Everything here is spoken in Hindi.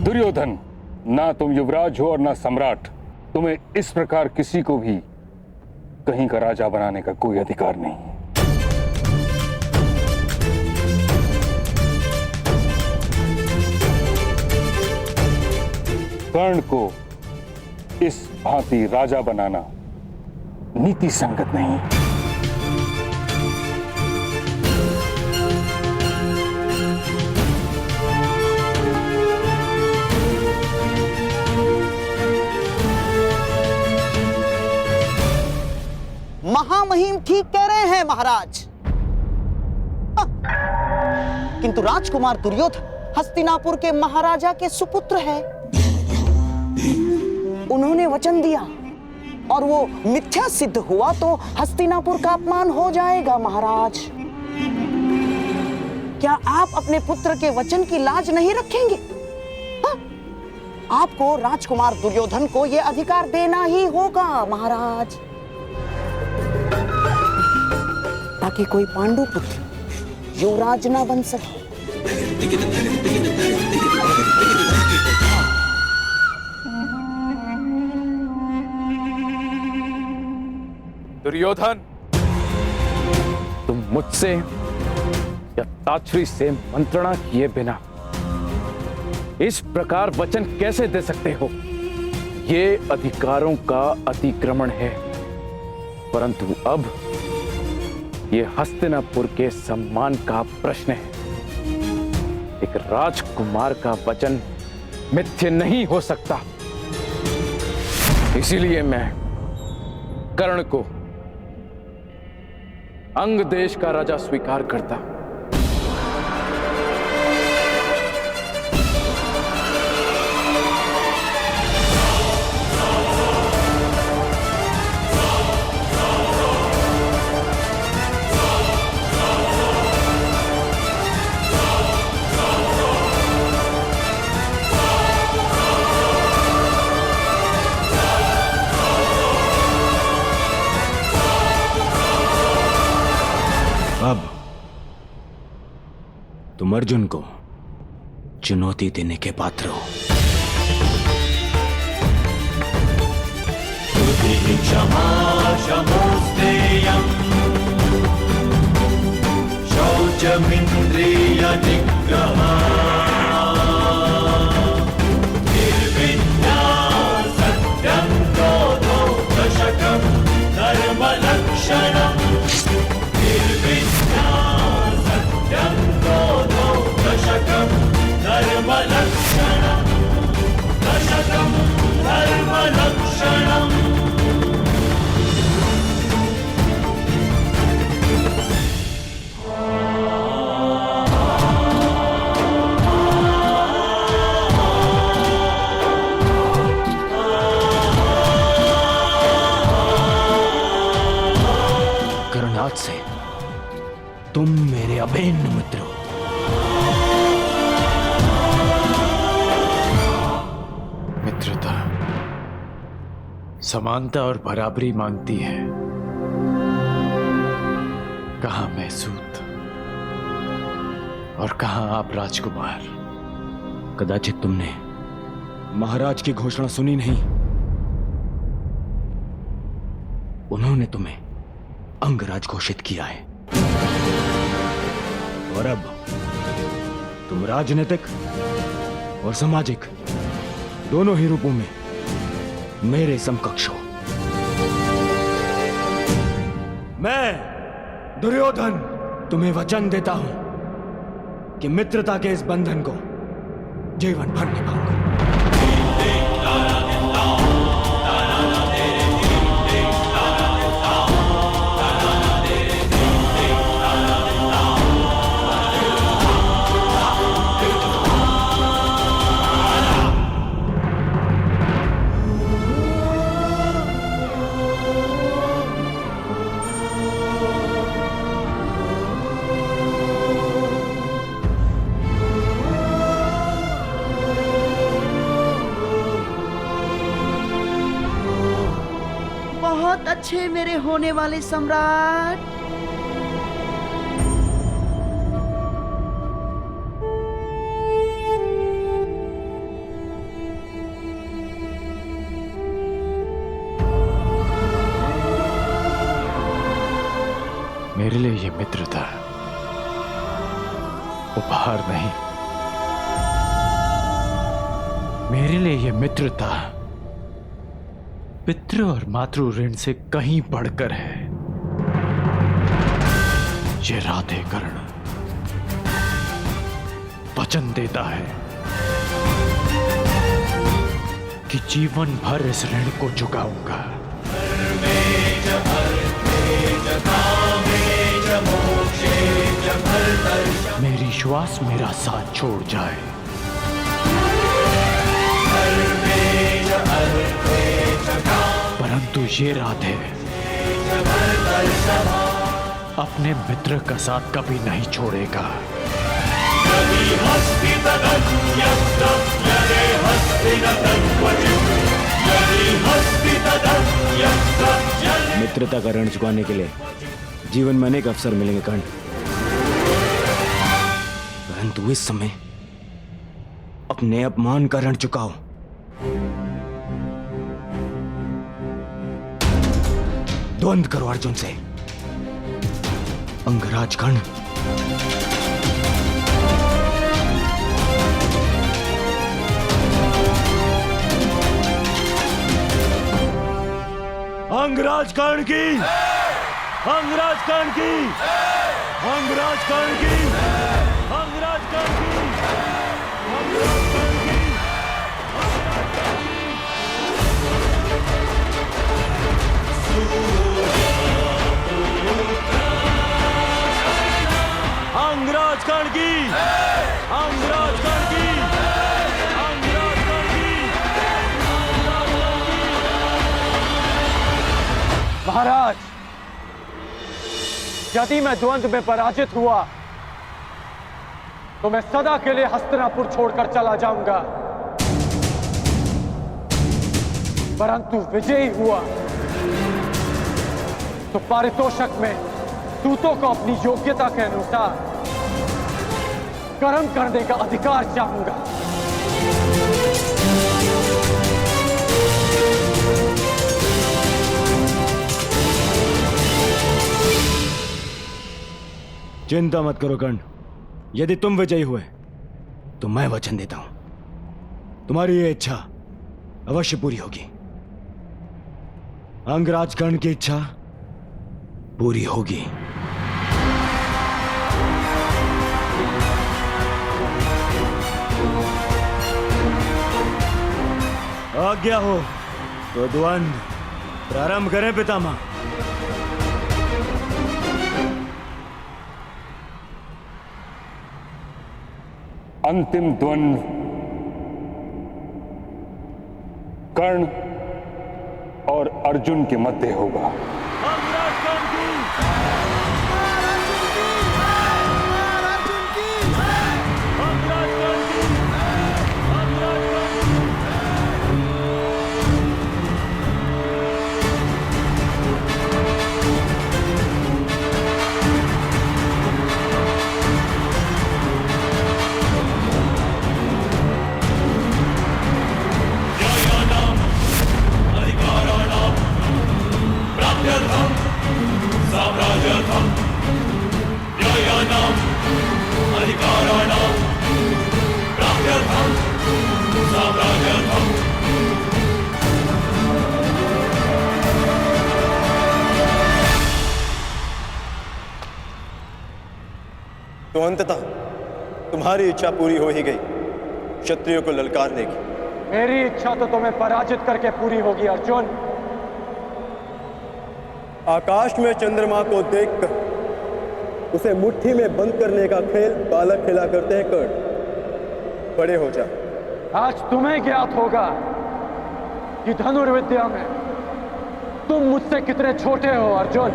दुर्योधन, ना तुम युवराज हो और ना सम्राट। तुम्हें इस प्रकार किसी को भी कहीं का राजा बनाने का कोई अधिकार नहीं। कर्ण को इस भांति राजा बनाना नीति संगत नहीं। महामहिम ठीक कह रहे हैं महाराज। किंतु राजकुमार दुर्योधन हस्तिनापुर के महाराजा के सुपुत्र है। उन्होंने वचन दिया और वो मिथ्या सिद्ध हुआ तो हस्तिनापुर का अपमान हो जाएगा महाराज। क्या आप अपने पुत्र के वचन की लाज नहीं रखेंगे? आपको राजकुमार दुर्योधन को यह अधिकार देना ही होगा महाराज, ताकि कोई पांडु पुत्र युवराज ना बन सके। दुर्योधन, तुम मुझसे या ताछरी से मंत्रणा किए बिना इस प्रकार वचन कैसे दे सकते हो? ये अधिकारों का अतिक्रमण है। परंतु अब ये हस्तिनापुर के सम्मान का प्रश्न है। एक राजकुमार का वचन मिथ्य नहीं हो सकता। इसीलिए मैं कर्ण को अंग देश का राजा स्वीकार करता। अब तुम अर्जुन को चुनौती देने के पात्र हो। क्षमा शमोस्तेयम् शौचमिन्द्रिय निग्रहः निर्विद्या सत्यं क्रोधो दशकं धर्मलक्षणम् निर्विद्या सत्यं क्रोधो दशकं धर्मलक्षणम् दशकं धर्मलक्षणम्। आज से तुम मेरे अभिन्न मित्र हो। मित्रता समानता और बराबरी मांगती है। कहां मैं सूत और कहां आप राजकुमार। कदाचित तुमने महाराज की घोषणा सुनी नहीं। उन्होंने तुम्हें अंगराज घोषित किया है और अब तुम राजनीतिक और सामाजिक दोनों ही रूपों में मेरे समकक्ष हो। मैं दुर्योधन तुम्हें वचन देता हूं कि मित्रता के इस बंधन को जीवन भर निभाऊंगा। बहुत अच्छे मेरे होने वाले सम्राट। उपहार नहीं, मेरे लिए यह मित्रता पितृ और मातृ ऋण से कहीं बढ़कर है। ये राधे कर्ण वचन देता है कि जीवन भर इस ऋण को चुकाऊंगा। मेरी श्वास मेरा साथ छोड़ जाए, परंतु ये राधे अपने मित्र का साथ कभी नहीं छोड़ेगा। मित्रता का ऋण चुकाने के लिए जीवन में अनेक अवसर मिलेंगे कर्ण, परंतु इस समय अपने अपमान का ऋण चुकाओ। द्वंद करो अर्जुन से, अंगराज कर्ण। अंगराज कर्ण की, अंगराज कर्ण की, अंगराज कर्ण की, अंगराज कर्ण की, अंगराज कर्ण की। अंगराज कर्ण की, अंगराज कर्ण की, अंगराज कर्ण की। महाराज, यदि मैं द्वंद में पराजित हुआ तो मैं सदा के लिए हस्तिनापुर छोड़कर चला जाऊंगा, परंतु विजयी हुआ तो पारितोषक में दूतों को अपनी योग्यता के अनुसार कर्म करने का अधिकार चाहूंगा। चिंता मत करो कर्ण, यदि तुम विजयी हुए तो मैं वचन देता हूं तुम्हारी ये इच्छा अवश्य पूरी होगी। अंगराज कर्ण की इच्छा पूरी होगी। आज्ञा हो तो द्वंद प्रारंभ करें पितामह। अंतिम द्वंद्व कर्ण और अर्जुन के मध्य होगा। अंगराज कर्ण की, अंगराज कर्ण की, अंगराज कर्ण की। तो अंततः तुम्हारी इच्छा पूरी हो ही गई, क्षत्रियों को ललकारने की। मेरी इच्छा तो तुम्हें पराजित करके पूरी होगी अर्जुन। आकाश में चंद्रमा को देखकर उसे मुट्ठी में बंद करने का खेल बालक खेला करते हैं कर्ण। बड़े हो जा। आज तुम्हें ज्ञात होगा कि धनुर्विद्या में तुम मुझसे कितने छोटे हो अर्जुन।